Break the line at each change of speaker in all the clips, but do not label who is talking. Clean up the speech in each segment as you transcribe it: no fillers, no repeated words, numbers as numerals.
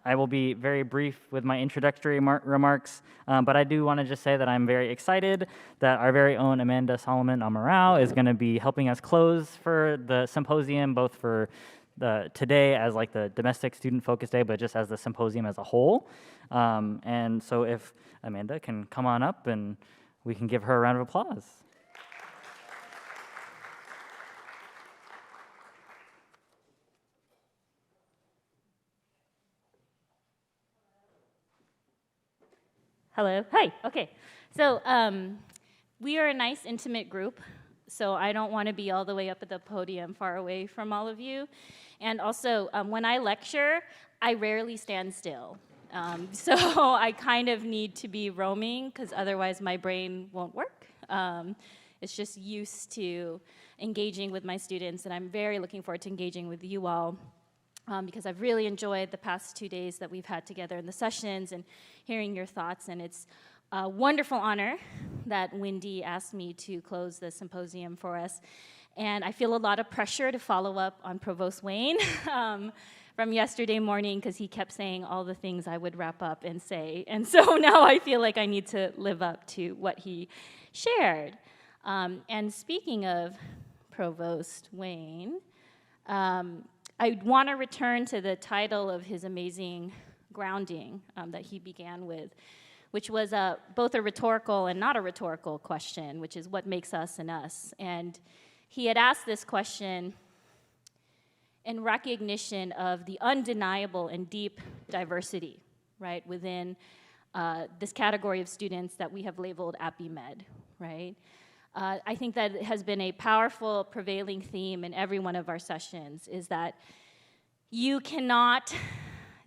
I will be very brief with my introductory remarks, but I do want to just say that I'm very excited that our very own Amanda Solomon Amaral is going to be helping us close for the symposium, both for today as like the domestic student focus day, but just as the symposium as a whole. And so if Amanda can come on up and we can give her a round of applause.
Hello. Hi. Okay. So we are a nice, intimate group. So I don't want to be all the way up at the podium, far away from all of you. And also, when I lecture, I rarely stand still. So I kind of need to be roaming, because otherwise my brain won't work. It's just used to engaging with my students, and I'm very looking forward to engaging with you all. Because I've really enjoyed the past 2 days that we've had together in the sessions and hearing your thoughts, and it's a wonderful honor that Wendy asked me to close the symposium for us. And I feel a lot of pressure to follow up on Provost Wayne from yesterday morning, because he kept saying all the things I would wrap up and say. And so now I feel like I need to live up to what he shared. And speaking of Provost Wayne, I want to return to the title of his amazing grounding that he began with, which was both a rhetorical and not a rhetorical question, which is what makes us an us. And he had asked this question in recognition of the undeniable and deep diversity, right, within this category of students that we have labeled APIMED, right? I think that it has been a powerful prevailing theme in every one of our sessions, is that you cannot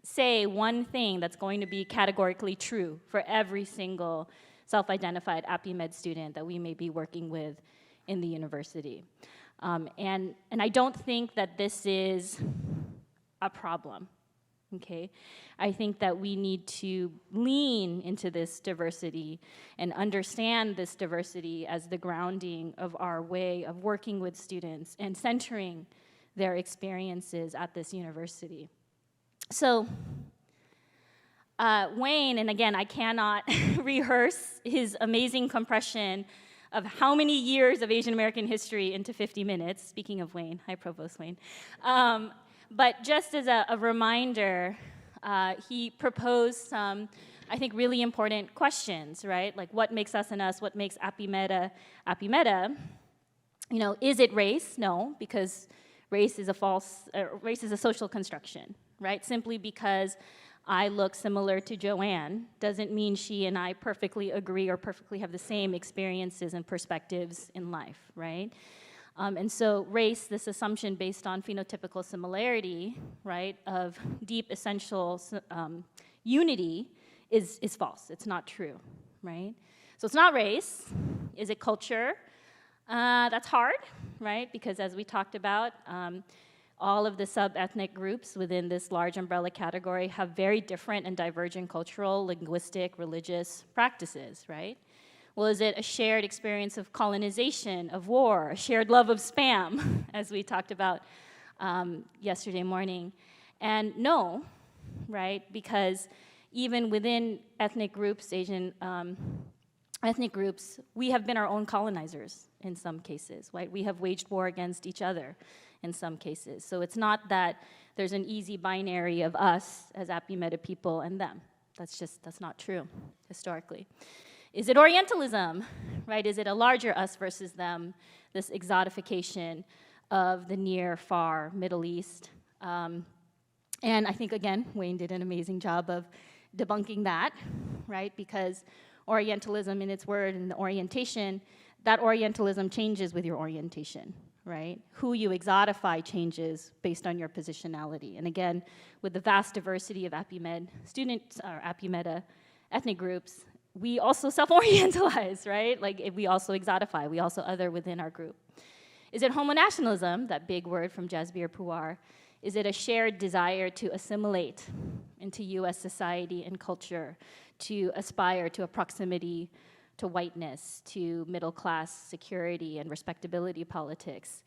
say one thing that's going to be categorically true for every single self-identified APIMED student that we may be working with in the university. And I don't think that this is a problem. Okay, I think that we need to lean into this diversity and understand this diversity as the grounding of our way of working with students and centering their experiences at this university. So Wayne, and again, I cannot rehearse his amazing compression of how many years of Asian American history into 50 minutes. Speaking of Wayne, hi Provost Wayne. But just as a reminder, he proposed some, I think, really important questions, right? Like, what makes us an us? What makes APIMED APIMED? You know, is it race? No, because race is a social construction, right? Simply because I look similar to Joanne doesn't mean she and I perfectly agree or perfectly have the same experiences and perspectives in life, right? And so race, this assumption based on phenotypical similarity, right, of deep essential unity is false. It's not true, right? So it's not race. Is it culture? That's hard, right? Because as we talked about, all of the sub-ethnic groups within this large umbrella category have very different and divergent cultural, linguistic, religious practices, right? Well, is it a shared experience of colonization, of war, a shared love of spam, as we talked about yesterday morning? And no, right? Because even within ethnic groups, Asian ethnic groups, we have been our own colonizers in some cases, right? We have waged war against each other in some cases. So it's not that there's an easy binary of us as APIMED people and them. That's not true historically. Is it Orientalism, right? Is it a larger us versus them, this exotification of the near, far Middle East? And I think, again, Wayne did an amazing job of debunking that, right? Because Orientalism, in its word, and the orientation, that Orientalism changes with your orientation, right? Who you exotify changes based on your positionality. And again, with the vast diversity of APIMED students, or APIMED ethnic groups, we also self-orientalize, right? Like, we also exotify, we also other within our group. Is it homonationalism, that big word from Jasbir Puar? Is it a shared desire to assimilate into US society and culture, to aspire to a proximity to whiteness, to middle class security and respectability politics?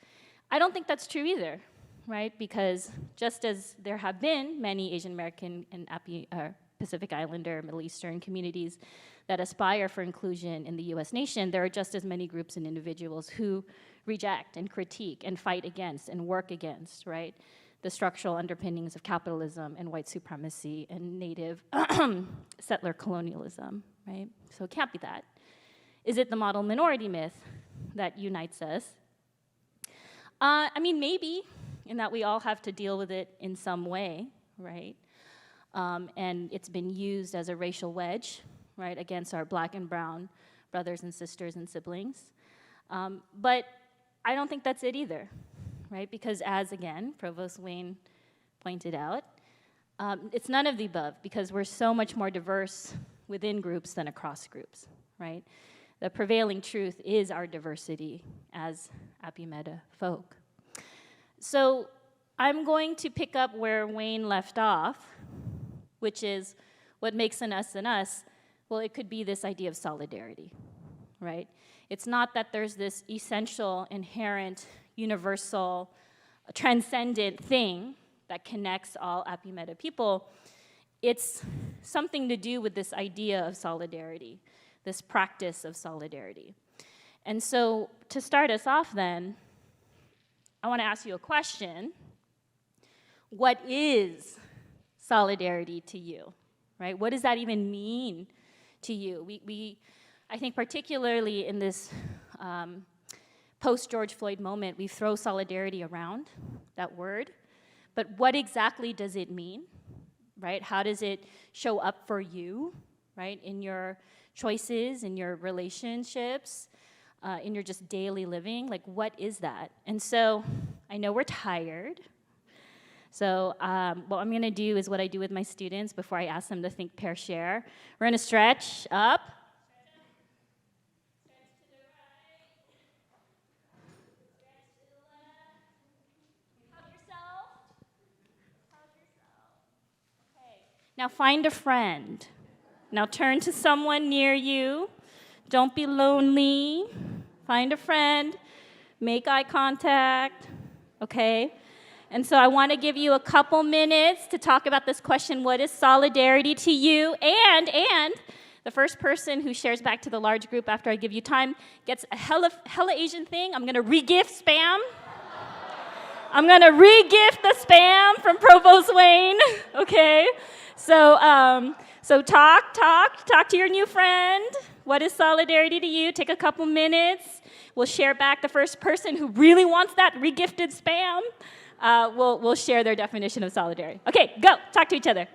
I don't think that's true either, right? Because just as there have been many Asian American and Pacific Islander, Middle Eastern communities that aspire for inclusion in the US nation, there are just as many groups and individuals who reject and critique and fight against and work against, right? The structural underpinnings of capitalism and white supremacy and native settler colonialism, right? So it can't be that. Is it the model minority myth that unites us? I mean, maybe, in that we all have to deal with it in some way, right? And it's been used as a racial wedge, right, against our black and brown brothers and sisters and siblings. But I don't think that's it either, right? Because as, again, Provost Wayne pointed out, it's none of the above, because we're so much more diverse within groups than across groups, right? The prevailing truth is our diversity as APIMED folk. So I'm going to pick up where Wayne left off, which is what makes an us. Well, it could be this idea of solidarity, right? It's not that there's this essential, inherent, universal, transcendent thing that connects all APIMED people. It's something to do with this idea of solidarity, this practice of solidarity. And so to start us off then, I want to ask you a question. What is solidarity to you, right? What does that even mean to you? I think particularly in this post-George Floyd moment, we throw solidarity around, that word, but what exactly does it mean, right? How does it show up for you, right, in your choices, in your relationships, in your just daily living? Like, what is that? And so I know we're tired. So what I'm going to do is what I do with my students before I ask them to think, pair, share. We're going to stretch up. Stretch to the right. Stretch to the left. Hug yourself. Hug yourself. Okay. Now find a friend. Now turn to someone near you. Don't be lonely. Find a friend. Make eye contact. Okay? And so I want to give you a couple minutes to talk about this question, what is solidarity to you? And the first person who shares back to the large group after I give you time gets a hella Asian thing. I'm going to re-gift spam. I'm going to re-gift the spam from Provost Wayne, okay? So talk to your new friend. What is solidarity to you? Take a couple minutes. We'll share back. The first person who really wants that re-gifted spam will share their definition of solidarity. Okay, go. Talk to each other.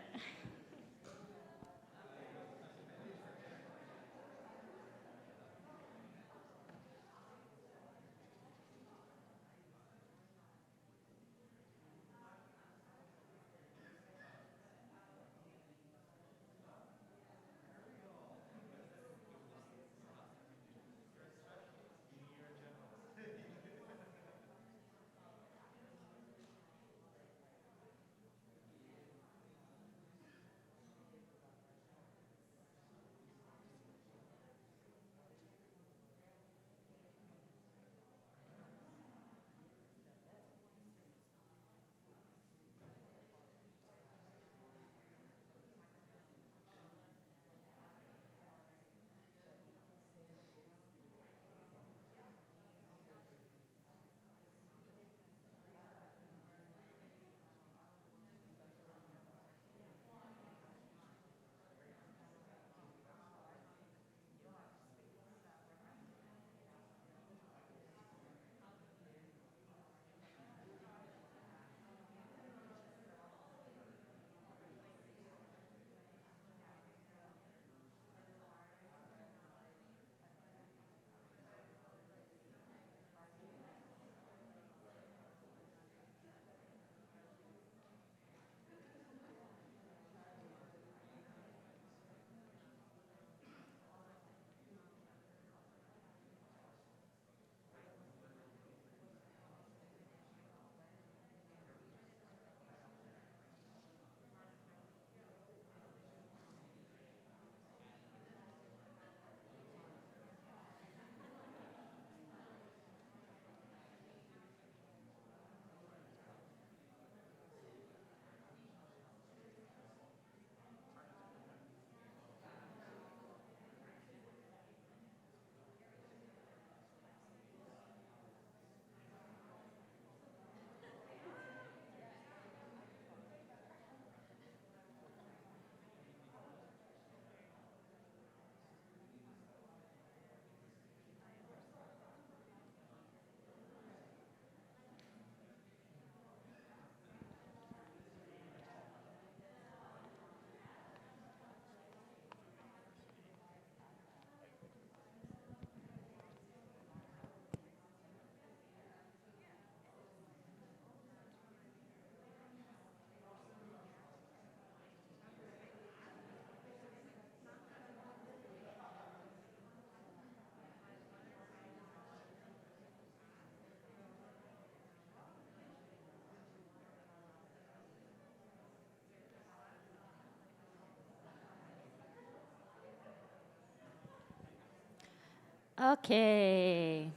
Okay.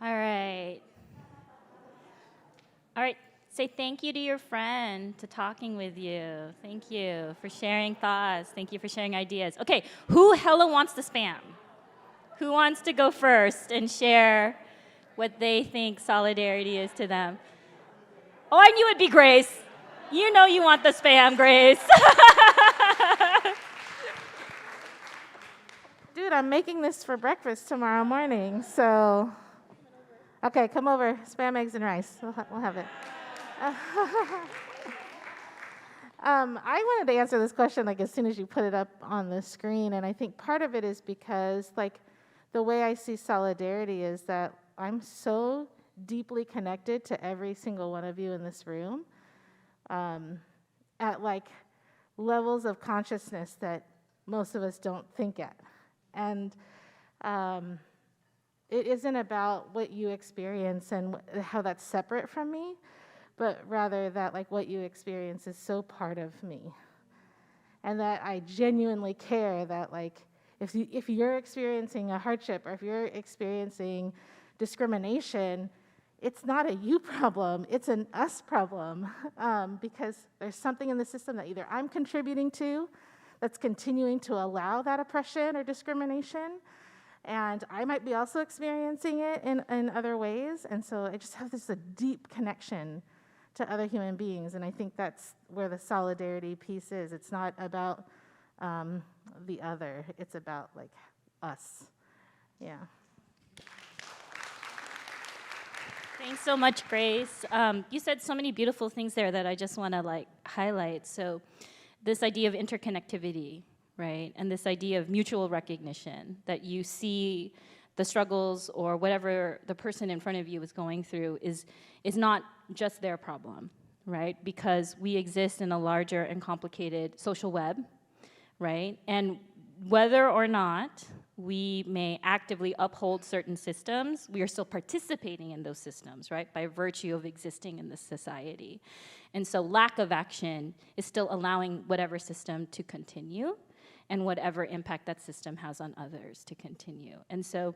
All right. All right. Say thank you to your friend, to talking with you. Thank you for sharing thoughts. Thank you for sharing ideas. Okay, who hella wants to spam? Who wants to go first and share what they think solidarity is to them? Oh, I knew it'd be Grace. You know you want the spam, Grace.
Dude, I'm making this for breakfast tomorrow morning, so. Okay, come over. Spam, eggs, and rice. We'll have it. I wanted to answer this question like as soon as you put it up on the screen, and I think part of it is because like the way I see solidarity is that I'm so deeply connected to every single one of you in this room at like levels of consciousness that most of us don't think at. And it isn't about what you experience and how that's separate from me, but rather that like what you experience is so part of me. And that I genuinely care that like if you're experiencing a hardship or if you're experiencing discrimination, it's not a you problem, it's an us problem, because there's something in the system that either I'm contributing to that's continuing to allow that oppression or discrimination, and I might be also experiencing it in other ways, and so I just have this a deep connection to other human beings, and I think that's where the solidarity piece is. It's not about the other, it's about like us, yeah.
Thanks so much, Grace. You said so many beautiful things there that I just want to like highlight. So this idea of interconnectivity, right? And this idea of mutual recognition, that you see the struggles or whatever the person in front of you is going through is not just their problem, right? Because we exist in a larger and complicated social web, right? And whether or not we may actively uphold certain systems, we are still participating in those systems, right, by virtue of existing in this society. And so lack of action is still allowing whatever system to continue and whatever impact that system has on others to continue. And so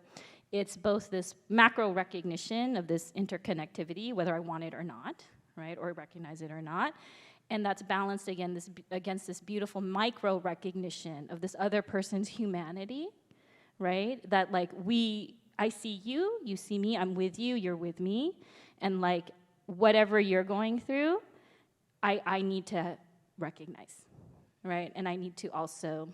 it's both this macro recognition of this interconnectivity, whether I want it or not, right, or recognize it or not, and that's balanced again against this beautiful micro recognition of this other person's humanity, right? That like I see you, you see me, I'm with you, you're with me, and like whatever you're going through, I need to recognize, right? And I need to also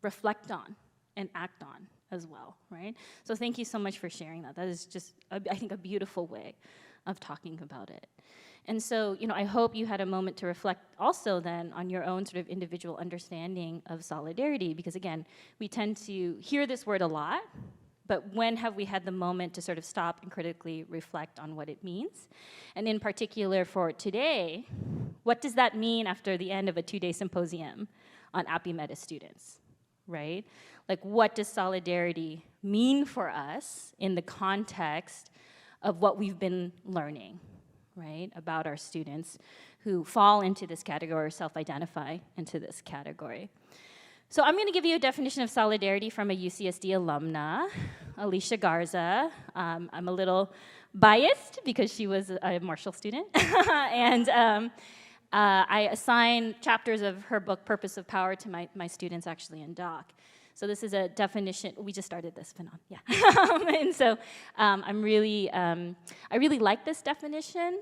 reflect on and act on as well, right? So thank you so much for sharing that. That is just, I think, a beautiful way of talking about it. And so, you know, I hope you had a moment to reflect also then on your own sort of individual understanding of solidarity, because again, we tend to hear this word a lot, but when have we had the moment to sort of stop and critically reflect on what it means? And in particular for today, what does that mean after the end of a 2-day symposium on APIMED as students, right? Like, what does solidarity mean for us in the context of what we've been learning, right, about our students who fall into this category or self-identify into this category. So I'm going to give you a definition of solidarity from a UCSD alumna, Alicia Garza. I'm a little biased because she was a Marshall student, and I assign chapters of her book, Purpose of Power, to my students actually in doc. So this is a definition. We just started this, Fanon, yeah. And so I really like this definition.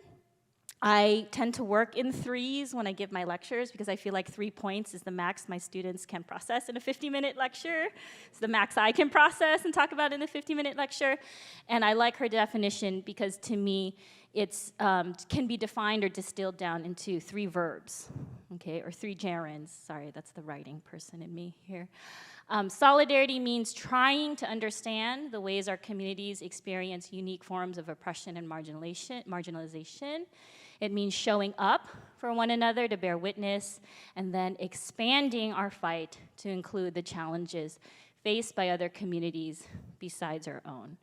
I tend to work in threes when I give my lectures because I feel like 3 points is the max my students can process in a 50-minute lecture. It's the max I can process and talk about in a 50-minute lecture. And I like her definition because to me, it's can be defined or distilled down into 3 verbs, okay, or 3 gerunds. Sorry, that's the writing person in me here. Solidarity means trying to understand the ways our communities experience unique forms of oppression and marginalization. It means showing up for one another to bear witness, and then expanding our fight to include the challenges faced by other communities besides our own,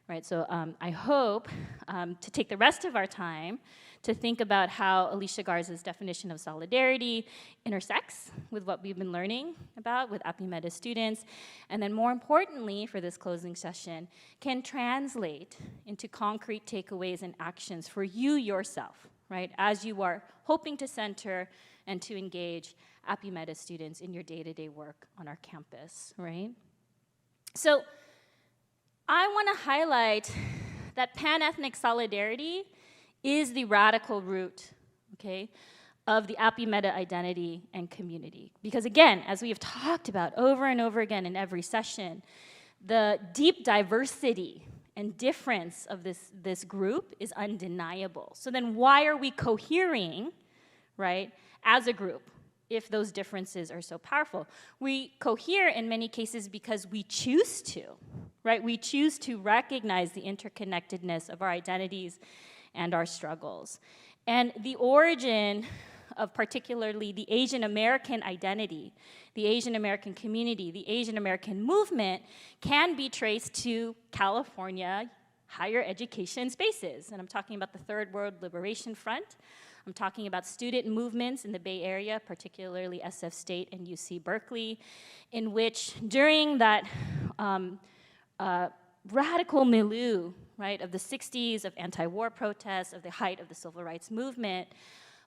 right? So I hope to take the rest of our time to think about how Alicia Garza's definition of solidarity intersects with what we've been learning about with APIMED students, and then more importantly for this closing session, can translate into concrete takeaways and actions for you yourself, right? As you are hoping to center and to engage APIMED students in your day-to-day work on our campus, right? So I want to highlight that pan-ethnic solidarity is the radical root, okay, of the APIMED identity and community. Because again, as we have talked about over and over again in every session, the deep diversity and difference of this group is undeniable. So then why are we cohering, right, as a group, if those differences are so powerful? We cohere in many cases because we choose to, right? We choose to recognize the interconnectedness of our identities and our struggles. And the origin of particularly the Asian American identity, the Asian American community, the Asian American movement can be traced to California higher education spaces. And I'm talking about the Third World Liberation Front. I'm talking about student movements in the Bay Area, particularly SF State and UC Berkeley, in which during that radical milieu, right, of the 60s, of anti-war protests, of the height of the civil rights movement,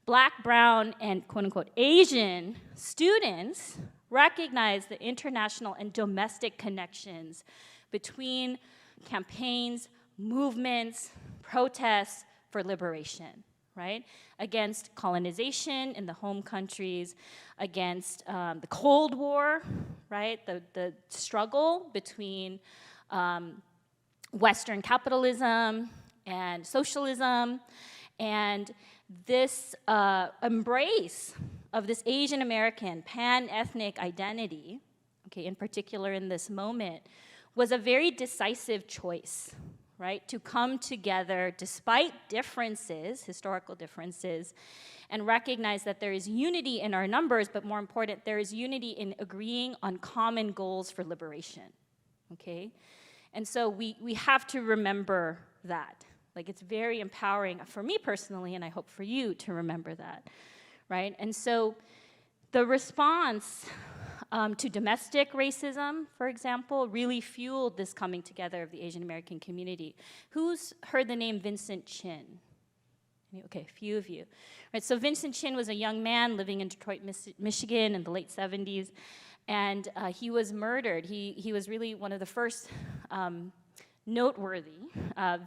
Black, brown, and quote-unquote Asian students recognized the international and domestic connections between campaigns, movements, protests for liberation, right? Against colonization in the home countries, against the Cold War, right? The struggle between Western capitalism and socialism, and this embrace of this Asian American pan-ethnic identity, okay, in particular in this moment, was a very decisive choice, right? To come together despite differences, historical differences, and recognize that there is unity in our numbers, but more important, there is unity in agreeing on common goals for liberation, okay? And so we have to remember that. Like, it's very empowering for me personally, and I hope for you to remember that, right? And so the response to domestic racism, for example, really fueled this coming together of the Asian American community. Who's heard the name Vincent Chin? Okay, a few of you. Right, so Vincent Chin was a young man living in Detroit, Michigan in the late 70s, and he was murdered. He was really one of the first noteworthy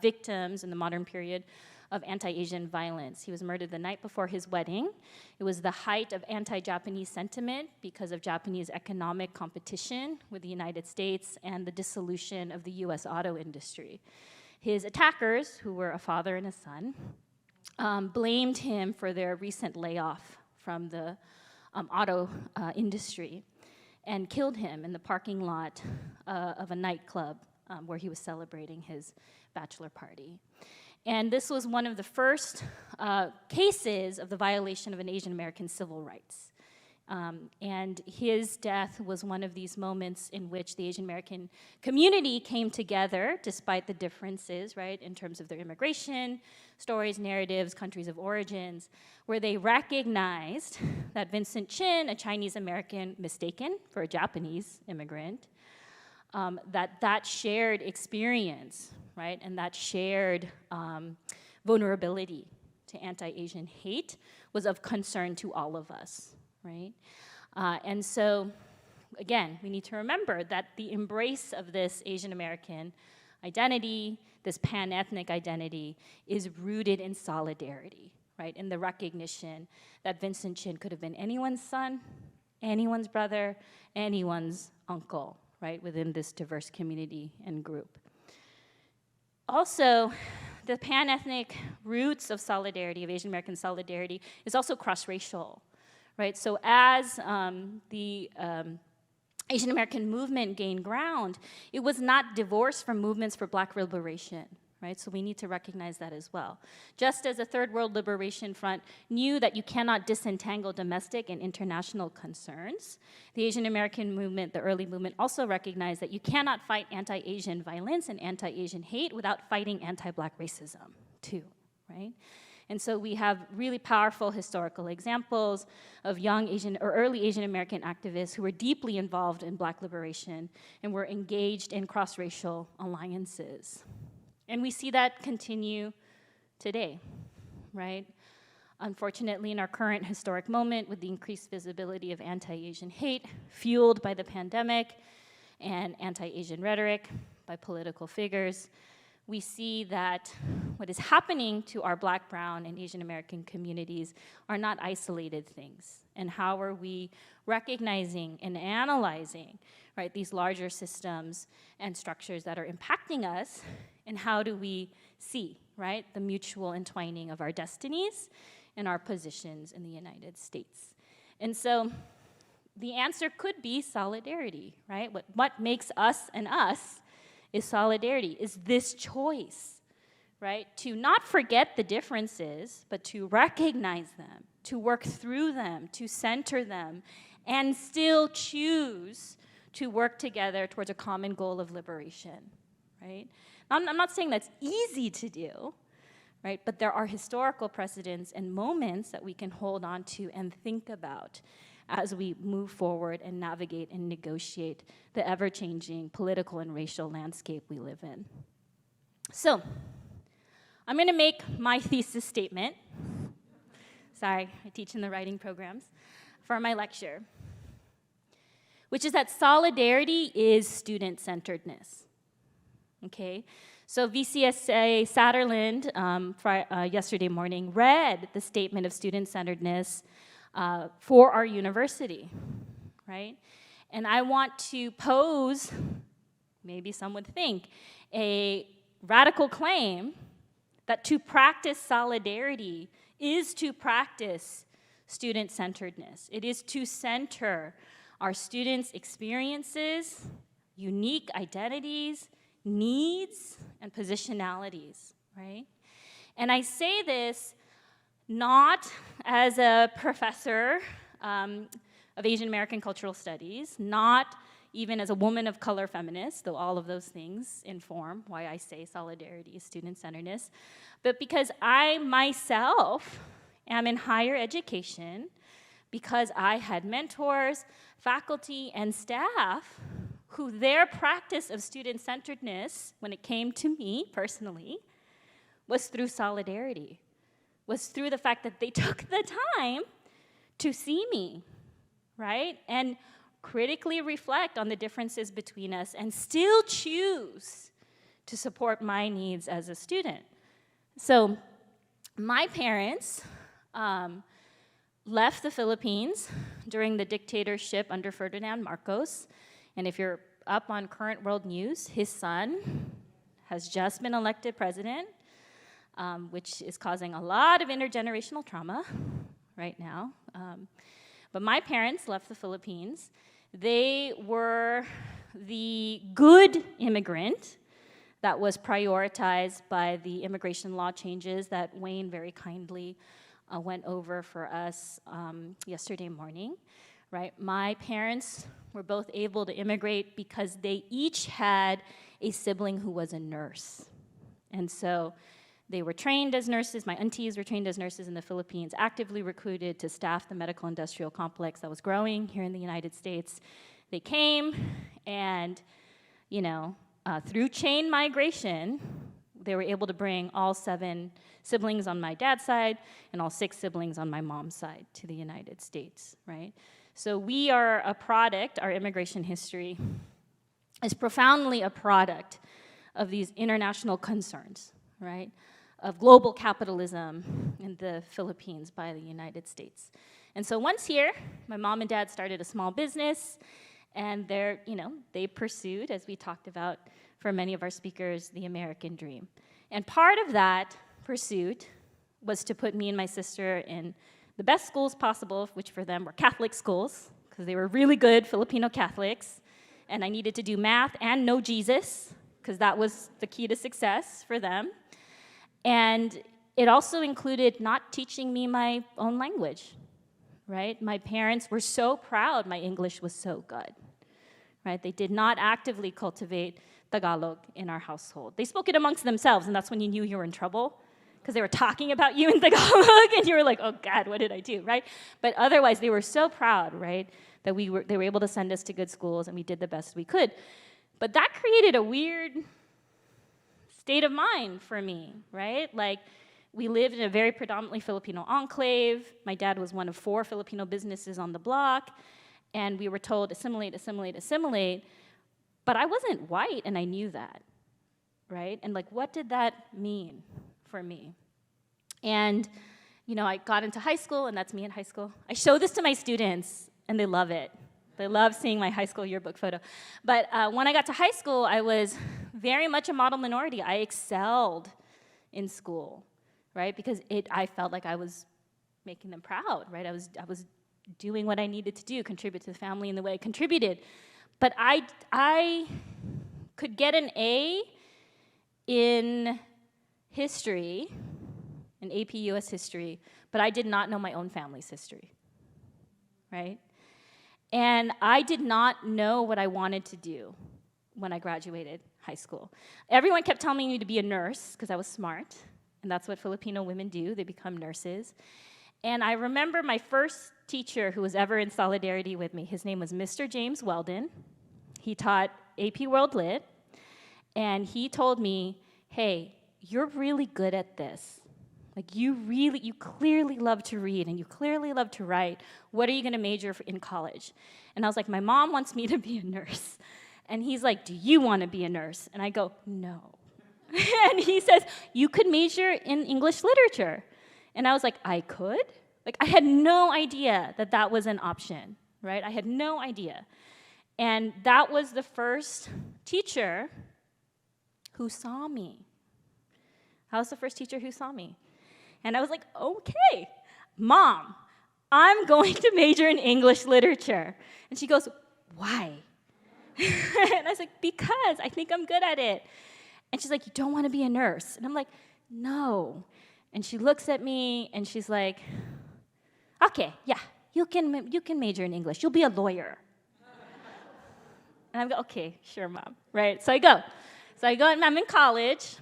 victims in the modern period of anti-Asian violence. He was murdered the night before his wedding. It was the height of anti-Japanese sentiment because of Japanese economic competition with the United States and the dissolution of the US auto industry. His attackers, who were a father and a son, blamed him for their recent layoff from the auto industry and killed him in the parking lot of a nightclub where he was celebrating his bachelor party. And this was one of the first cases of the violation of an Asian American civil rights. And his death was one of these moments in which the Asian American community came together, despite the differences, right, in terms of their immigration, stories, narratives, countries of origins, where they recognized that Vincent Chin, a Chinese American mistaken for a Japanese immigrant, that shared experience, right, and that shared vulnerability to anti-Asian hate was of concern to all of us, right? And so, again, we need to remember that the embrace of this Asian American identity, this pan-ethnic identity, is rooted in solidarity, right? In the recognition that Vincent Chin could have been anyone's son, anyone's brother, anyone's uncle, right, within this diverse community and group. Also, the pan-ethnic roots of solidarity, of Asian American solidarity, is also cross-racial, right? So as the Asian American movement gained ground, it was not divorced from movements for Black liberation, right? So we need to recognize that as well. Just as the Third World Liberation Front knew that you cannot disentangle domestic and international concerns, the Asian American movement, the early movement, also recognized that you cannot fight anti-Asian violence and anti-Asian hate without fighting anti-Black racism, too, right? And so we have really powerful historical examples of young Asian or early Asian American activists who were deeply involved in Black liberation and were engaged in cross-racial alliances. And we see that continue today, right? Unfortunately, in our current historic moment, with the increased visibility of anti-Asian hate fueled by the pandemic and anti-Asian rhetoric by political figures, we see that what is happening to our Black, Brown, and Asian American communities are not isolated things. And how are we recognizing and analyzing, right, these larger systems and structures that are impacting us, and how do we see, right, the mutual entwining of our destinies and our positions in the United States? And so the answer could be solidarity, right? What makes us and us is solidarity, is this choice, right? To not forget the differences, but to recognize them, to work through them, to center them, and still choose to work together towards a common goal of liberation, right? I'm not saying that's easy to do, right? But there are historical precedents and moments that we can hold on to and think about as we move forward and navigate and negotiate the ever-changing political and racial landscape we live in. So, I'm gonna make my thesis statement. Sorry, I teach in the writing programs for my lecture, which is that solidarity is student-centeredness, okay? So VCSA Satterland yesterday morning read the statement of student-centeredness for our university, right? And I want to pose, maybe some would think, a radical claim that to practice solidarity is to practice student-centeredness. It is to center our students' experiences, unique identities, needs, and positionalities, right? And I say this not as a professor of Asian American cultural studies, not even as a woman of color feminist, though all of those things inform why I say solidarity is student-centeredness, but because I myself am in higher education, because I had mentors, faculty, and staff who their practice of student-centeredness, when it came to me personally, was through solidarity, was through the fact that they took the time to see me, right? And critically reflect on the differences between us and still choose to support my needs as a student. So my parents left the Philippines during the dictatorship under Ferdinand Marcos. And if you're up on current world news, his son has just been elected president, which is causing a lot of intergenerational trauma right now. But my parents left the Philippines. They were the good immigrant that was prioritized by the immigration law changes that Wayne very kindly went over for us yesterday morning, right? My parents were both able to immigrate because they each had a sibling who was a nurse. And so they were trained as nurses. My aunties were trained as nurses in the Philippines, actively recruited to staff the medical industrial complex that was growing here in the United States. They came and, through chain migration, they were able to bring all 7 siblings on my dad's side and all 6 siblings on my mom's side to the United States, right? So we are a product, our immigration history is profoundly a product of these international concerns, right? Of global capitalism in the Philippines by the United States. And so once here, my mom and dad started a small business, and they pursued, as we talked about for many of our speakers, the American dream. And part of that pursuit was to put me and my sister in the best schools possible, which for them were Catholic schools, because they were really good Filipino Catholics, and I needed to do math and know Jesus because that was the key to success for them. And it also included not teaching me my own language, right? My parents were so proud my English was so good, right? They did not actively cultivate Tagalog in our household. They spoke it amongst themselves, and that's when you knew you were in trouble, because they were talking about you in Tagalog, and you were like, oh God, what did I do, right? But otherwise, they were so proud, right, that they were able to send us to good schools, and we did the best we could. But that created a weird state of mind for me, right? Like, we lived in a very predominantly Filipino enclave. My dad was one of 4 Filipino businesses on the block, and we were told, assimilate, assimilate, assimilate. But I wasn't white, and I knew that, right? And like, what did that mean for me? And, you know, I got into high school, and that's me in high school. I show this to my students, and they love it. They love seeing my high school yearbook photo. But when I got to high school, I was very much a model minority. I excelled in school, right? Because I felt like I was making them proud, right? I was doing what I needed to do, contribute to the family in the way I contributed. But I could get an A in history, in AP US history, but I did not know my own family's history, right? And I did not know what I wanted to do when I graduated high school. Everyone kept telling me to be a nurse because I was smart, and that's what Filipino women do. They become nurses. And I remember my first teacher who was ever in solidarity with me. His name was Mr. James Weldon. He taught AP World Lit, and he told me, hey, you're really good at this. Like, you clearly love to read, and you clearly love to write. What are you going to major in college? And I was like, my mom wants me to be a nurse. And he's like, do you want to be a nurse? And I go, no. And he says, you could major in English literature. And I was like, I could? Like, I had no idea that that was an option, right? I had no idea. And that was the first teacher who saw me. That was the first teacher who saw me. And I was like, okay, Mom, I'm going to major in English literature. And she goes, why? And I was like, because I think I'm good at it. And she's like, you don't want to be a nurse? And I'm like, no. And she looks at me, and she's like, okay, yeah, you can major in English. You'll be a lawyer. And I'm like, okay, sure, Mom, right? So I go, and I'm in college,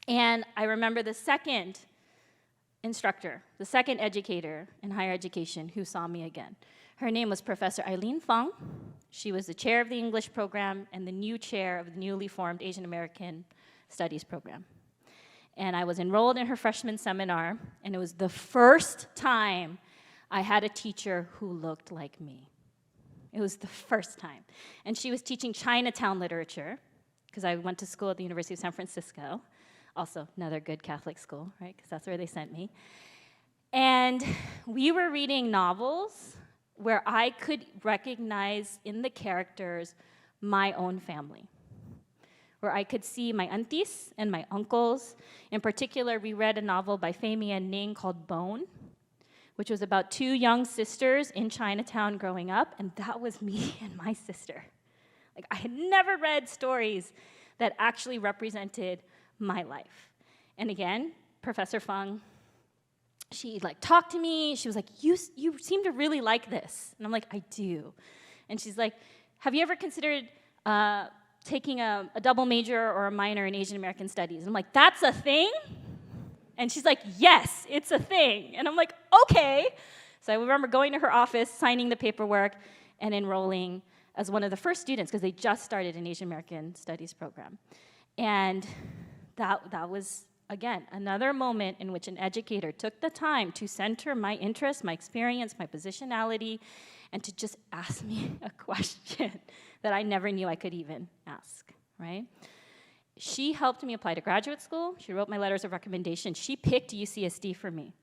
and I remember the second instructor, the second educator in higher education who saw me again. Her name was Professor Eileen Fung. She was the chair of the English program and the new chair of the newly formed Asian American Studies program. And I was enrolled in her freshman seminar, and it was the first time I had a teacher who looked like me. It was the first time. And she was teaching Chinatown literature, because I went to school at the University of San Francisco, also another good Catholic school, right, because that's where they sent me. And we were reading novels where I could recognize in the characters my own family, where I could see my aunties and my uncles. In particular, we read a novel by Fei Mian Ning called Bone, which was about 2 young sisters in Chinatown growing up, and that was me and my sister. Like, I had never read stories that actually represented my life. And again, Professor Fung, she talked to me. She was like, you seem to really like this. And I'm like, I do. And she's like, have you ever considered taking a double major or a minor in Asian American Studies? And I'm like, that's a thing? And she's like, yes, it's a thing. And I'm like, okay. So I remember going to her office, signing the paperwork, and enrolling as one of the first students, because they just started an Asian American Studies program. And that was, again, another moment in which an educator took the time to center my interests, my experience, my positionality, and to just ask me a question that I never knew I could even ask, right? She helped me apply to graduate school. She wrote my letters of recommendation. She picked UCSD for me.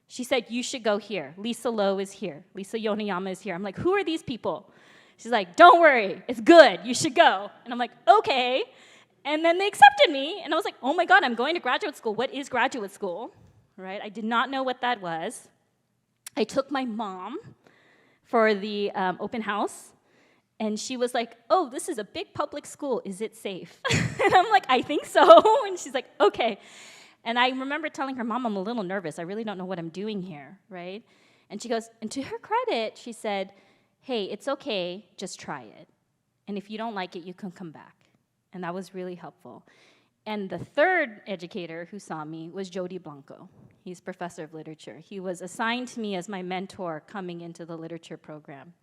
She said, you should go here. Lisa Lowe is here. Lisa Yonayama is here. I'm like, who are these people? She's like, don't worry, it's good, you should go. And I'm like, okay. And then they accepted me, and I was like, oh my God, I'm going to graduate school. What is graduate school, right? I did not know what that was. I took my mom for the open house, And she was like, oh, this is a big public school. Is it safe? And I'm like, I think so. And she's like, okay. And I remember telling her, Mom, I'm a little nervous. I really don't know what I'm doing here, right? And she goes, and to her credit, she said, hey, it's okay, just try it. And if you don't like it, you can come back. And that was really helpful. And the third educator who saw me was Jody Blanco. He's professor of literature. He was assigned to me as my mentor coming into the literature program.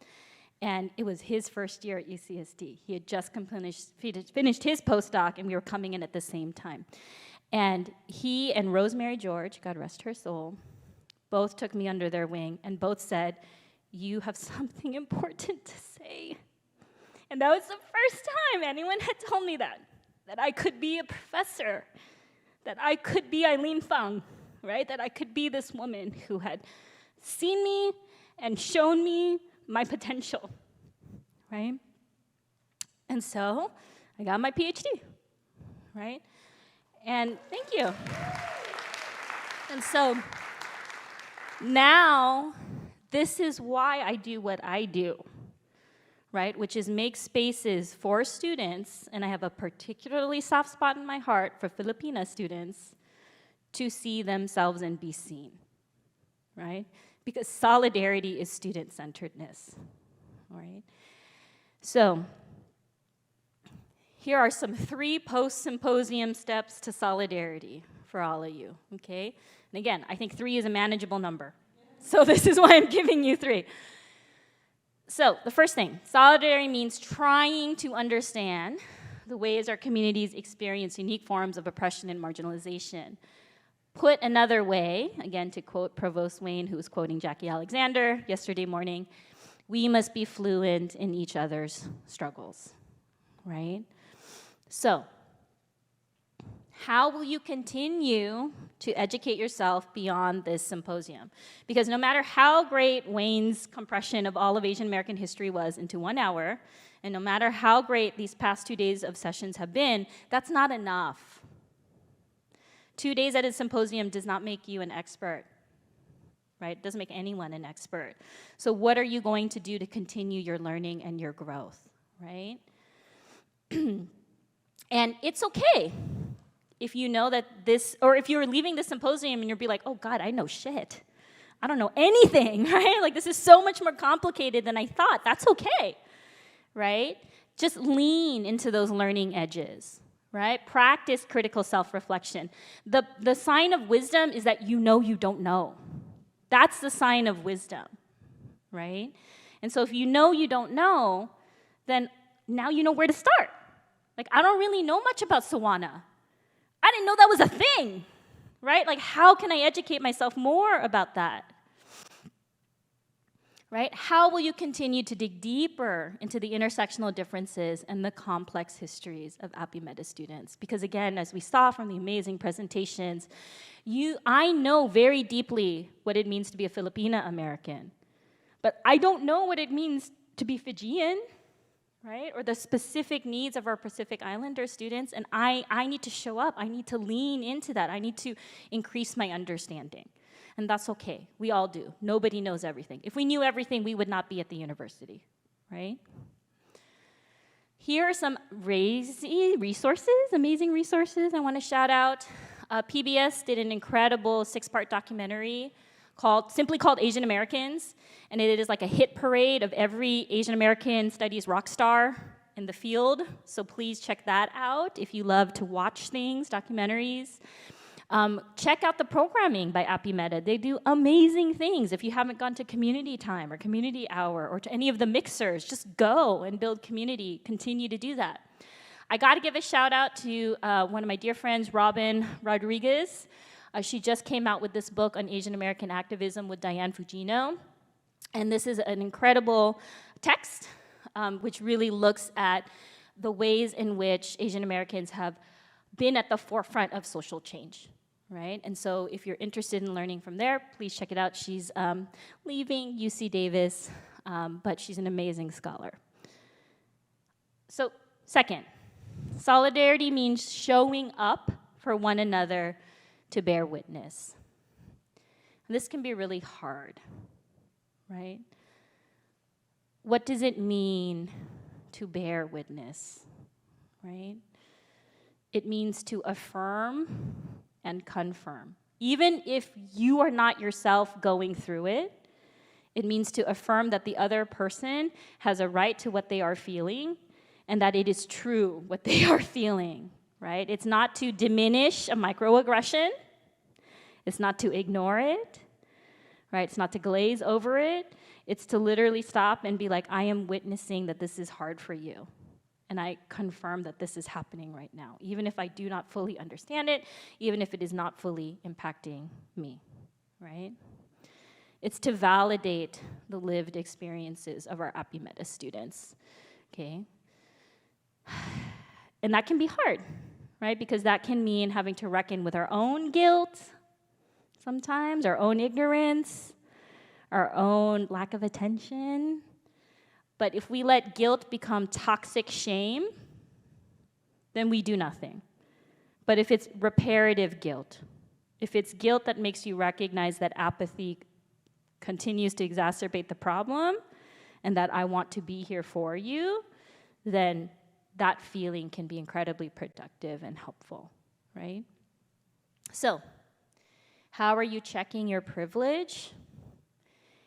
And it was his first year at UCSD. He had just finished his postdoc, and we were coming in at the same time. And he and Rosemary George, God rest her soul, both took me under their wing and both said, you have something important to say. And that was the first time anyone had told me that I could be a professor, that I could be Eileen Fung, right? That I could be this woman who had seen me and shown me my potential, right? And so I got my PhD, right? And thank you. And so now this is why I do what I do, right? Which is make spaces for students, and I have a particularly soft spot in my heart for Filipina students to see themselves and be seen, right? Because solidarity is student-centeredness, right? So here are some 3 post-symposium steps to solidarity for all of you, okay? And again, I think 3 is a manageable number. So this is why I'm giving you 3. So the first thing, solidarity means trying to understand the ways our communities experience unique forms of oppression and marginalization. Put another way, again to quote Provost Wayne, who was quoting Jackie Alexander yesterday morning, we must be fluent in each other's struggles, right? So, how will you continue to educate yourself beyond this symposium? Because no matter how great Wayne's compression of all of Asian American history was into 1 hour, and no matter how great these past 2 days of sessions have been, that's not enough. 2 days at a symposium does not make you an expert, right? It doesn't make anyone an expert. So what are you going to do to continue your learning and your growth, right? And it's okay if you know that this, or if you're leaving the symposium and you'll be like, oh God, I know shit. I don't know anything, right? Like this is so much more complicated than I thought. That's okay, right? Just lean into those learning edges, right? Practice critical self-reflection. The sign of wisdom is that you know you don't know. That's the sign of wisdom, right? And so if you know you don't know, then now you know where to start. Like, I don't really know much about Sawana. I didn't know that was a thing, right? Like, how can I educate myself more about that? Right? How will you continue to dig deeper into the intersectional differences and the complex histories of APIMED students? Because again, as we saw from the amazing presentations, I know very deeply what it means to be a Filipina American, but I don't know what it means to be Fijian, right? Or the specific needs of our Pacific Islander students, and I need to show up. I need to lean into that. I need to increase my understanding. And that's okay. We all do. Nobody knows everything. If we knew everything, we would not be at the university, right? Here are some resources, amazing resources I want to shout out. PBS did an incredible 6-part documentary simply called Asian Americans, and it is like a hit parade of every Asian American studies rock star in the field, so please check that out if you love to watch things, documentaries. Check out the programming by APIMED. They do amazing things. If you haven't gone to community time or community hour or to any of the mixers, just go and build community. Continue to do that. I got to give a shout out to one of my dear friends, Robin Rodriguez. She just came out with this book on Asian American activism with Diane Fujino. And this is an incredible text which really looks at the ways in which Asian Americans have been at the forefront of social change, right? And so if you're interested in learning from there, please check it out. She's leaving UC Davis, but she's an amazing scholar. So second, solidarity means showing up for one another to bear witness. And this can be really hard, right? What does it mean to bear witness, right? It means to affirm and confirm. Even if you are not yourself going through it, it means to affirm that the other person has a right to what they are feeling and that it is true what they are feeling, right? It's not to diminish a microaggression. It's not to ignore it, right? It's not to glaze over it. It's to literally stop and be like, I am witnessing that this is hard for you. And I confirm that this is happening right now, even if I do not fully understand it, even if it is not fully impacting me, right? It's to validate the lived experiences of our APIMED students, okay? And that can be hard, right? Because that can mean having to reckon with our own guilt sometimes, our own ignorance, our own lack of attention. But if we let guilt become toxic shame, then we do nothing. But if it's reparative guilt, if it's guilt that makes you recognize that apathy continues to exacerbate the problem and that I want to be here for you, then that feeling can be incredibly productive and helpful, right? So, how are you checking your privilege?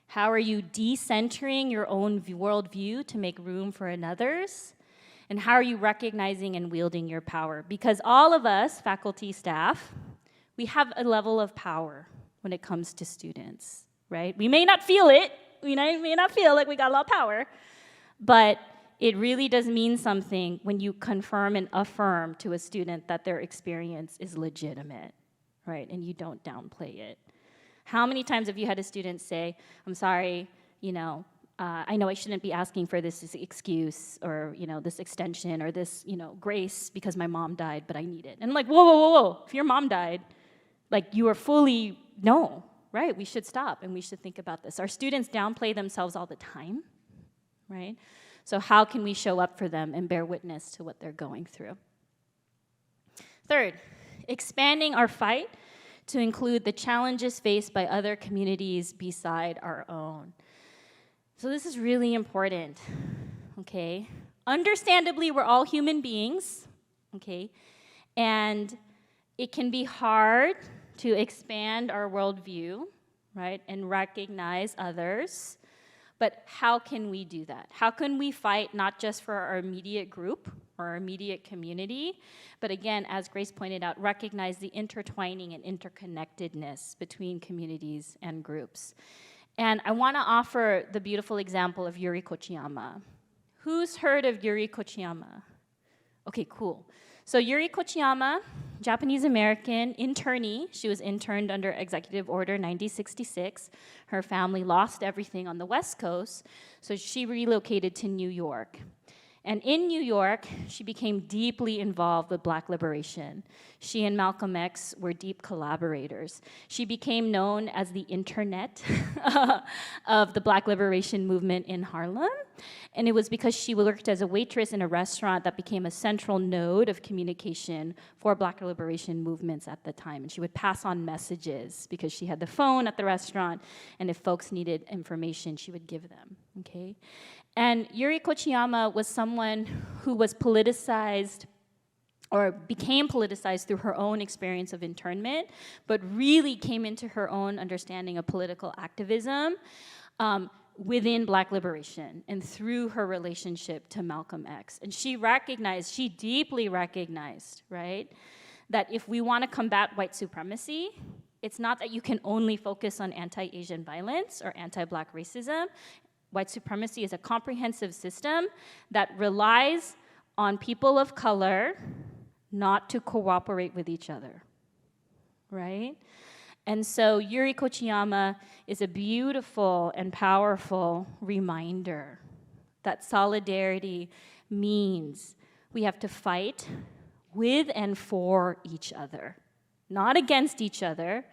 How are you decentering your own worldview to make room for another's? And how are you recognizing and wielding your power? Because all of us, faculty, staff, we have a level of power when it comes to students, right? We may not feel it, we may not feel like we got a lot of power, but it really does mean something when you confirm and affirm to a student that their experience is legitimate, right? And you don't downplay it. How many times have you had a student say, I'm sorry, I know I shouldn't be asking for this excuse or, this extension or this, grace because my mom died, but I need it. And I'm like, whoa. If your mom died, you are fully, no, right? We should stop and we should think about this. Our students downplay themselves all the time, right? So how can we show up for them and bear witness to what they're going through? Third, expanding our fight to include the challenges faced by other communities beside our own. So this is really important, okay? Understandably, we're all human beings, okay? And it can be hard to expand our worldview, right, and recognize others. But how can we do that? How can we fight not just for our immediate group or our immediate community, but again, as Grace pointed out, recognize the intertwining and interconnectedness between communities and groups? And I want to offer the beautiful example of Yuri Kochiyama. Who's heard of Yuri Kochiyama? Okay, cool. So Yuri Kochiyama, Japanese-American internee. She was interned under Executive Order 9066. Her family lost everything on the West Coast, so she relocated to New York. And in New York, she became deeply involved with Black liberation. She and Malcolm X were deep collaborators. She became known as the internet of the Black liberation movement in Harlem. And it was because she worked as a waitress in a restaurant that became a central node of communication for Black liberation movements at the time. And she would pass on messages because she had the phone at the restaurant, and if folks needed information, she would give them, okay? And Yuri Kochiyama was someone who was politicized or became politicized through her own experience of internment, but really came into her own understanding of political activism within Black liberation and through her relationship to Malcolm X. And she deeply recognized, right, that if we want to combat white supremacy, it's not that you can only focus on anti-Asian violence or anti-Black racism. White supremacy is a comprehensive system that relies on people of color not to cooperate with each other, right? And so Yuri Kochiyama is a beautiful and powerful reminder that solidarity means we have to fight with and for each other, not against each other,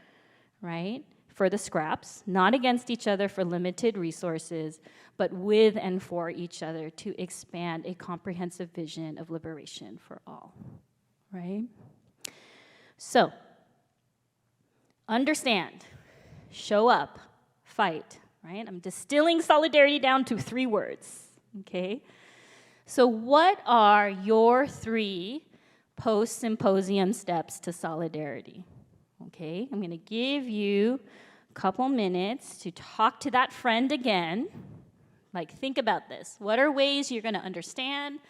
right? For the scraps, not against each other for limited resources, but with and for each other to expand a comprehensive vision of liberation for all, right? So, understand, show up, fight, right? I'm distilling solidarity down to 3 words, okay? So what are your 3 post-symposium steps to solidarity? Okay, I'm gonna give you a couple minutes to talk to that friend again. Like, think about this. What are ways you're gonna understand?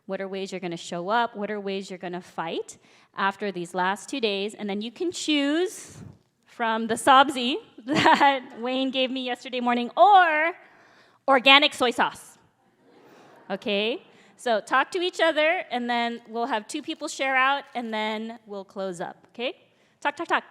What are ways you're gonna show up? What are ways you're gonna fight after these last 2 days? And then you can choose from the sabzi that Wayne gave me yesterday morning or organic soy sauce. Okay? So talk to each other, and then we'll have 2 people share out, and then we'll close up. Okay? Talk, talk, talk.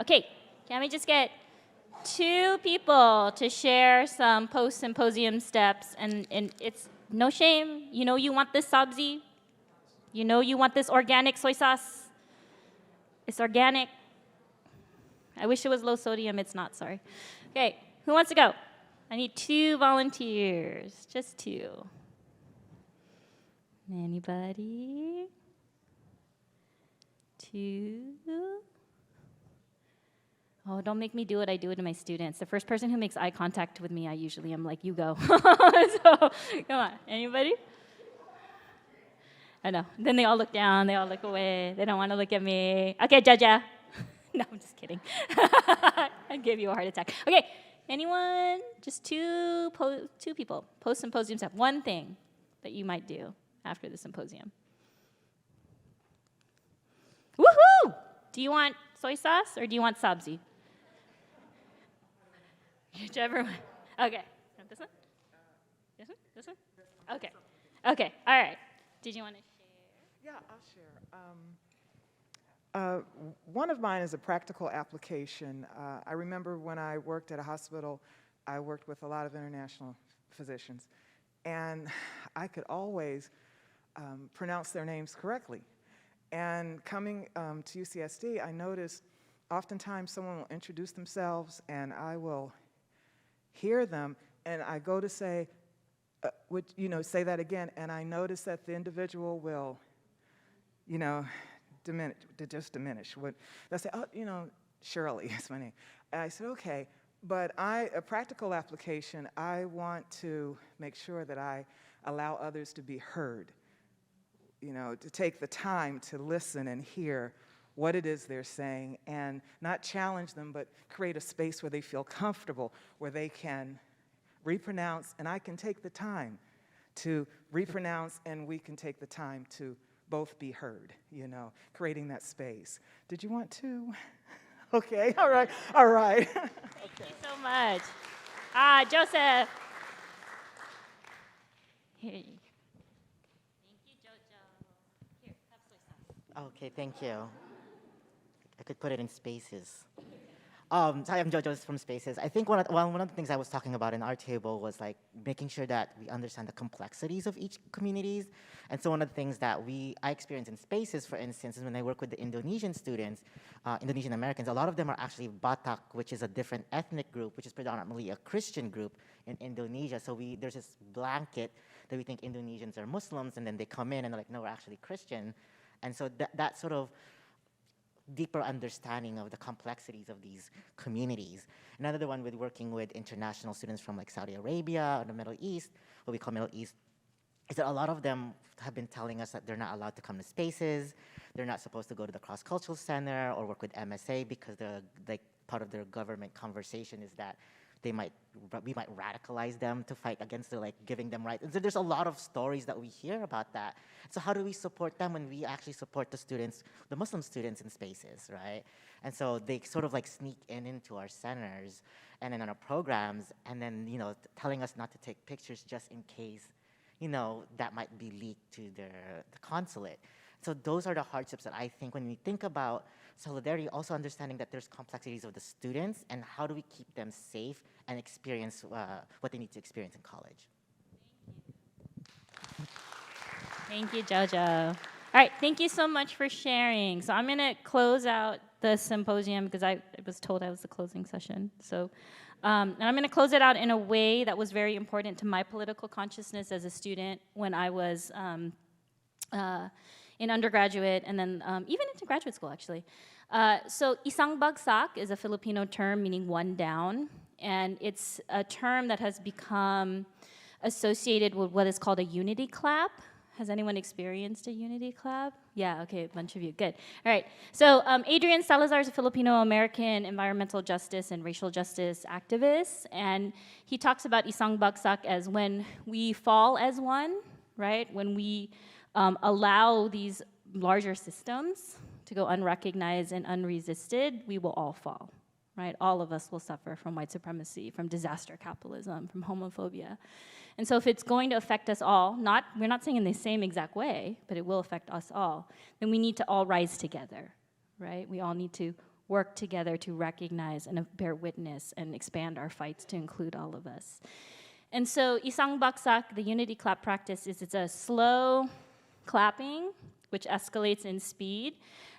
Okay, can we just get 2 people to share some post-symposium steps? And it's no shame. You know you want this sabzi. You know you want this organic soy sauce. It's organic. I wish it was low sodium. It's not, sorry. Okay, who wants to go? I need 2 volunteers, just 2. Anybody? 2? Oh, don't make me do it. I do it to my students. The first person who makes eye contact with me, I usually am like, you go. So, come on. Anybody? I know. Then they all look down. They all look away. They don't want to look at me. Okay, Jaja. No, I'm just kidding. I gave you a heart attack. Okay, anyone? Just 2 people. Post-symposium stuff. One thing that you might do after the symposium. Woohoo! Do you want soy sauce or do you want sabzi? Whichever one. Okay. This one? This one? This one? Okay. Okay. All right. Did you want to share?
Yeah, I'll share. One of mine is a practical application. I remember when I worked at a hospital, I worked with a lot of international physicians, and I could always pronounce their names correctly. And coming to UCSD, I noticed oftentimes someone will introduce themselves, and I will hear them, and I go to say, say that again, and I notice that the individual will, diminish. They'll say, oh, Shirley is my name. And I said, okay, but a practical application, I want to make sure that I allow others to be heard, to take the time to listen and hear what it is they're saying, and not challenge them, but create a space where they feel comfortable, where they can repronounce, and I can take the time to repronounce, and we can take the time to both be heard, creating that space. Did you want to? Okay, all right.
Thank you so much. Joseph. Here you go. Thank you, Jojo. Here, have soy sauce.
Okay, thank you. I could put it in Spaces. Sorry, I'm Jojo from Spaces. I think one of the things I was talking about in our table was like making sure that we understand the complexities of each communities. And so one of the things that I experience in Spaces, for instance, is when I work with the Indonesian students, Indonesian Americans, a lot of them are actually Batak, which is a different ethnic group, which is predominantly a Christian group in Indonesia. So there's this blanket that we think Indonesians are Muslims, and then they come in and they're like, no, we're actually Christian. And so that sort of deeper understanding of the complexities of these communities. Another one with working with international students from like Saudi Arabia or the Middle East, what we call Middle East, is that a lot of them have been telling us that they're not allowed to come to Spaces, they're not supposed to go to the cross-cultural center or work with MSA because part of their government conversation is that we might radicalize them to fight against giving them rights. And so there's a lot of stories that we hear about that. So how do we support them when we actually support the students, the Muslim students in Spaces, right? And so they sort of sneak into our centers and in our programs, and then telling us not to take pictures just in case that might be leaked to the consulate. So those are the hardships that I think when we think about solidarity, also understanding that there's complexities of the students and how do we keep them safe and experience what they need to experience in college.
Thank you, Jojo. All right, thank you so much for sharing. So I'm going to close out the symposium because I was told I was the closing session. So, and I'm going to close it out in a way that was very important to my political consciousness as a student when I was in undergraduate and then even into graduate school, actually. So isang bagsak is a Filipino term meaning one down, and it's a term that has become associated with what is called a unity clap. Has anyone experienced a unity clap? Yeah, okay, a bunch of you, good. All right, so Adrian Salazar is a Filipino-American environmental justice and racial justice activist, and he talks about isang bagsak as when we fall as one, right? When we allow these larger systems to go unrecognized and unresisted, we will all fall, right? All of us will suffer from white supremacy, from disaster capitalism, from homophobia. And so if it's going to affect us all, we're not saying in the same exact way, but it will affect us all, then we need to all rise together, right? We all need to work together to recognize and bear witness and expand our fights to include all of us. And so Isang Baksak, the unity clap practice, it's a slow clapping, which escalates in speed.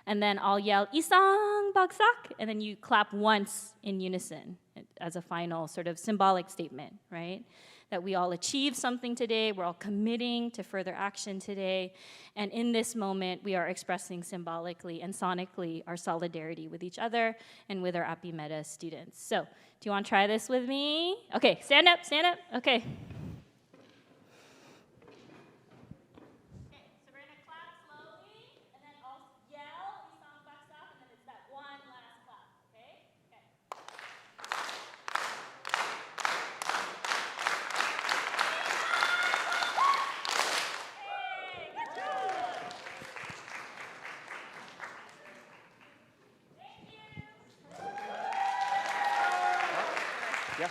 And then I'll yell, Isang Baksak, and then you clap once in unison as a final sort of symbolic statement, right? That we all achieved something today, we're all committing to further action today, and in this moment, we are expressing symbolically and sonically our solidarity with each other and with our APIMED students. So, do you want to try this with me? Okay, stand up, okay.
Yeah.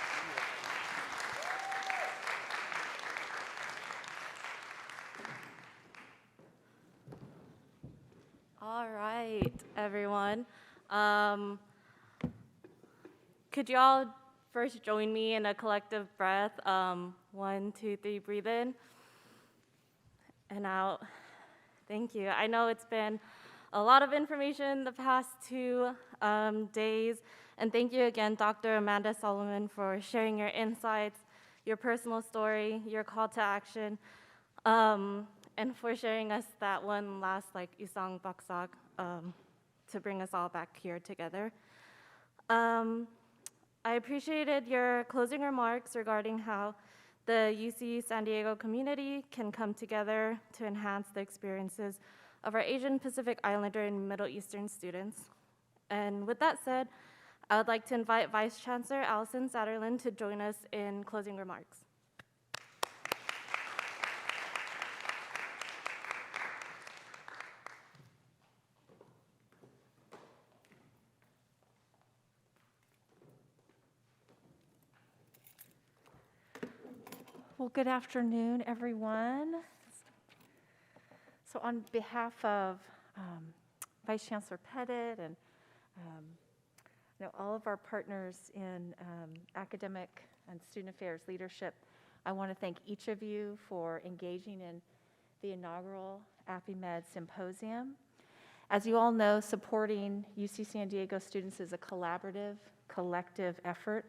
All right, everyone. Could you all first join me in a collective breath? 1, 2, 3, breathe in and out. Thank you. I know it's been a lot of information the past 2 days, and thank you again, Dr. Amanda Solomon, for sharing your insights, your personal story, your call to action, and for sharing us that one last Isang Baksak to bring us all back here together. I appreciated your closing remarks regarding how the UC San Diego community can come together to enhance the experiences of our Asian Pacific Islander and Middle Eastern students. And with that said, I would like to invite Vice Chancellor Allison Satterlund to join us in closing remarks.
Well, good afternoon, everyone. So on behalf of Vice Chancellor Pettit and all of our partners in academic and student affairs leadership, I want to thank each of you for engaging in the inaugural APIMED Symposium. As you all know, supporting UC San Diego students is a collaborative, collective effort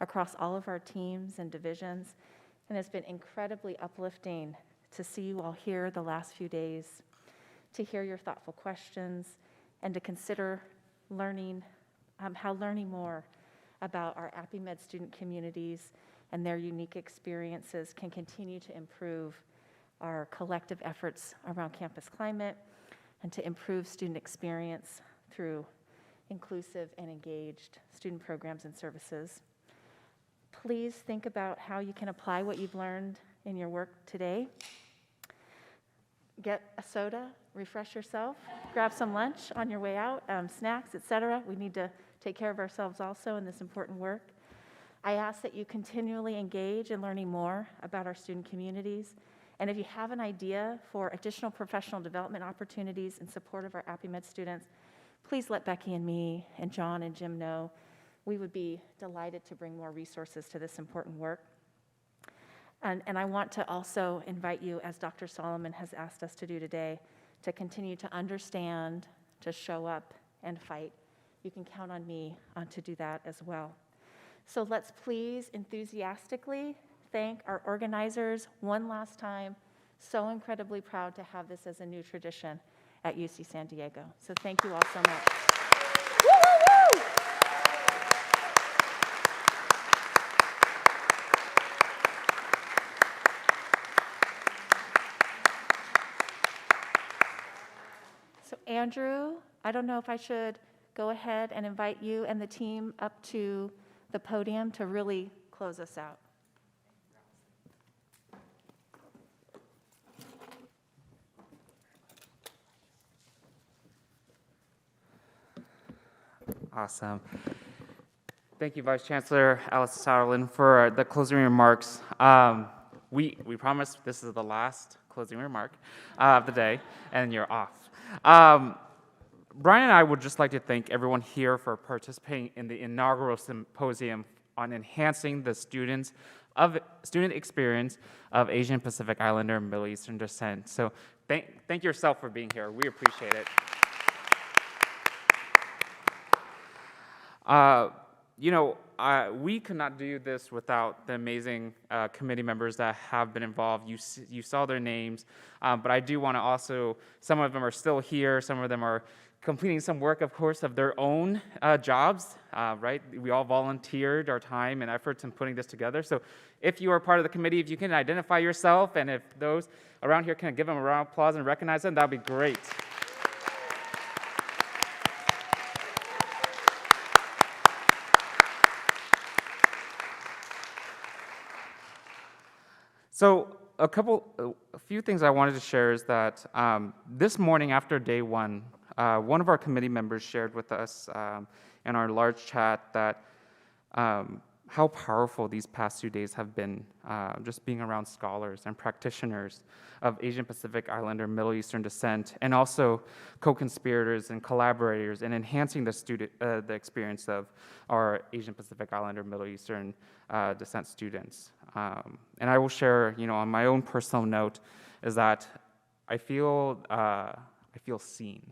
across all of our teams and divisions, and it's been incredibly uplifting to see you all here the last few days, to hear your thoughtful questions, and to consider learning, how learning more about our APIMED student communities and their unique experiences can continue to improve our collective efforts around campus climate and to improve student experience through inclusive and engaged student programs and services. Please think about how you can apply what you've learned in your work today. Get a soda, refresh yourself, grab some lunch on your way out, snacks, etc. We need to take care of ourselves also in this important work. I ask that you continually engage in learning more about our student communities. And if you have an idea for additional professional development opportunities in support of our APIMED students, please let Becky and me and John and Jim know. We would be delighted to bring more resources to this important work. And I want to also invite you, as Dr. Solomon has asked us to do today, to continue to understand, to show up, and fight. You can count on me to do that as well. So let's please enthusiastically thank our organizers one last time. So incredibly proud to have this as a new tradition at UC San Diego. So thank you all so much. So Andrew, I don't know if I should go ahead and invite you and the team up to the podium to really close us out.
Awesome. Thank you, Vice Chancellor Allison Satterlund, for the closing remarks. We promise this is the last closing remark of the day, and you're off. Brian and I would just like to thank everyone here for participating in the inaugural symposium on enhancing the student experience of Asian Pacific Islander and Middle Eastern descent. So thank yourself for being here. We appreciate it. We could not do this without the amazing committee members that have been involved. You saw their names, but I do want to also, some of them are still here, some of them are completing some work, of course, of their own jobs, right? We all volunteered our time and efforts in putting this together. So if you are part of the committee, if you can identify yourself, and if those around here can give them a round of applause and recognize them, that would be great. So a few things I wanted to share is that this morning after day one of our committee members shared with us in our large chat that how powerful these past 2 days have been, just being around scholars and practitioners of Asian Pacific Islander, Middle Eastern descent, and also co-conspirators and collaborators in enhancing the experience of our Asian Pacific Islander, Middle Eastern descent students. And I will share, on my own personal note, is that I feel seen.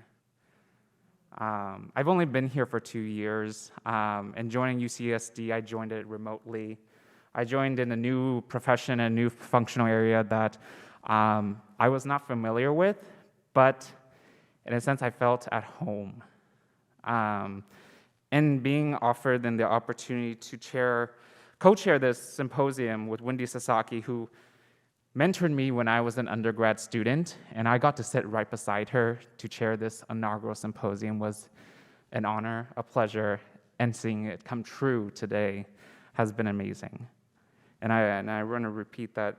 I've only been here for 2 years, and joining UCSD, I joined it remotely. I joined in a new profession, a new functional area that I was not familiar with, but in a sense, I felt at home. And being offered then the opportunity to co-chair this symposium with Wendy Sasaki, who mentored me when I was an undergrad student, and I got to sit right beside her to chair this inaugural symposium, was an honor, a pleasure, and seeing it come true today has been amazing. And I want to repeat that,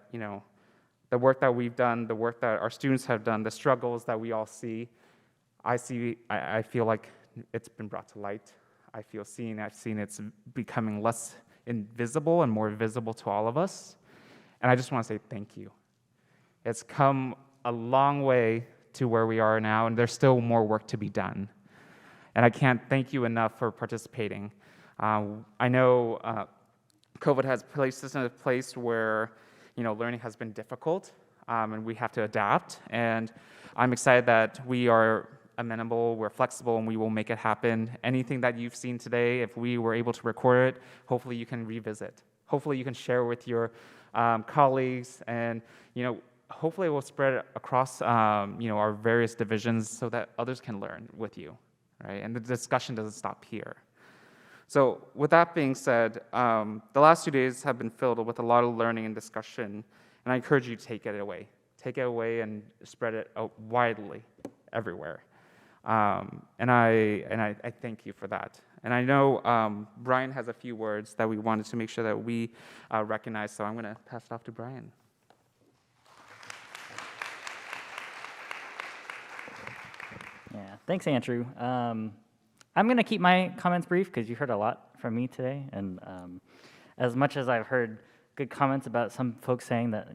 the work that we've done, the work that our students have done, the struggles that we all see, I feel like it's been brought to light. I feel seen. I've seen it's becoming less invisible and more visible to all of us. And I just want to say thank you. It's come a long way to where we are now, and there's still more work to be done. And I can't thank you enough for participating. I know COVID has placed us in a place where learning has been difficult, and we have to adapt. And I'm excited that we are amenable, we're flexible, and we will make it happen. Anything that you've seen today, if we were able to record it, hopefully you can revisit. Hopefully you can share with your colleagues, and hopefully it will spread across our various divisions so that others can learn with you, right? And the discussion doesn't stop here. So with that being said, the last 2 days have been filled with a lot of learning and discussion, and I encourage you to take it away. Take it away and spread it out widely, everywhere. And I thank you for that. And I know Brian has a few words that we wanted to make sure that we recognize, so I'm going to pass it off to Brian.
Yeah, thanks, Andrew. I'm going to keep my comments brief because you heard a lot from me today. And as much as I've heard good comments about some folks saying that,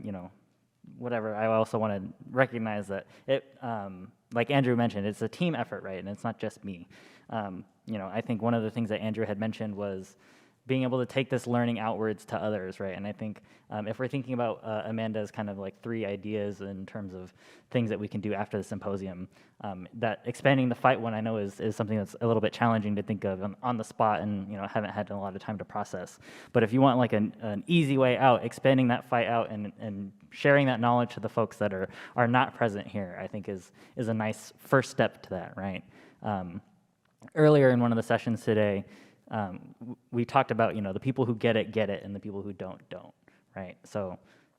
whatever, I also want to recognize that it, like Andrew mentioned, it's a team effort, right? And it's not just me. I think one of the things that Andrew had mentioned was being able to take this learning outwards to others, right? And I think if we're thinking about Amanda's kind of like 3 ideas in terms of things that we can do after the symposium, that expanding the fight one I know is something that's a little bit challenging to think of on the spot, and haven't had a lot of time to process. But if you want like an easy way out, expanding that fight out and sharing that knowledge to the folks that are not present here, I think is a nice first step to that, right? Earlier in one of the sessions today, we talked about, the people who get it, and the people who don't, right? So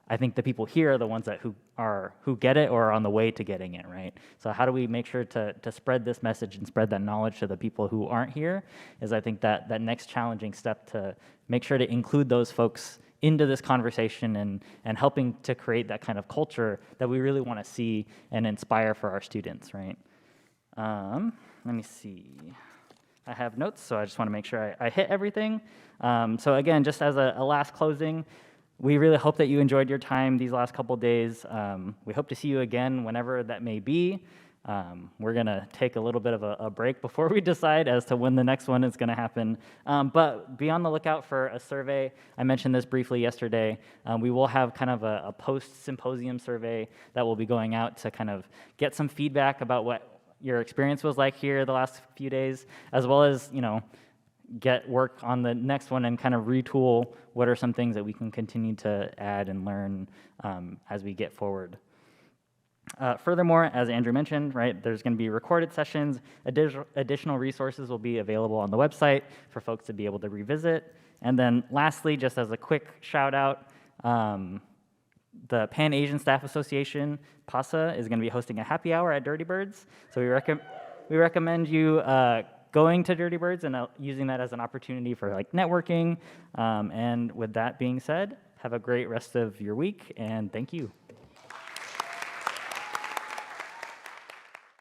I think the people here are the ones who get it or are on the way to getting it, right? So how do we make sure to spread this message and spread that knowledge to the people who aren't here is, I think, that next challenging step to make sure to include those folks into this conversation and helping to create that kind of culture that we really want to see and inspire for our students, right? Let me see. I have notes, so I just want to make sure I hit everything. So again, just as a last closing, we really hope that you enjoyed your time these last couple days. We hope to see you again whenever that may be. We're going to take a little bit of a break before we decide as to when the next one is going to happen. But be on the lookout for a survey. I mentioned this briefly yesterday. We will have kind of a post-symposium survey that will be going out to kind of get some feedback about what your experience was like here the last few days, as well as, get work on the next one and kind of retool what are some things that we can continue to add and learn as we get forward. Furthermore, as Andrew mentioned, right, there's going to be recorded sessions. Additional resources will be available on the website for folks to be able to revisit. And then lastly, just as a quick shout out, the Pan Asian Staff Association, PASA, is going to be hosting a happy hour at Dirty Birds. So we recommend you going to Dirty Birds and using that as an opportunity for like networking. And with that being said, have a great rest of your week, and thank you.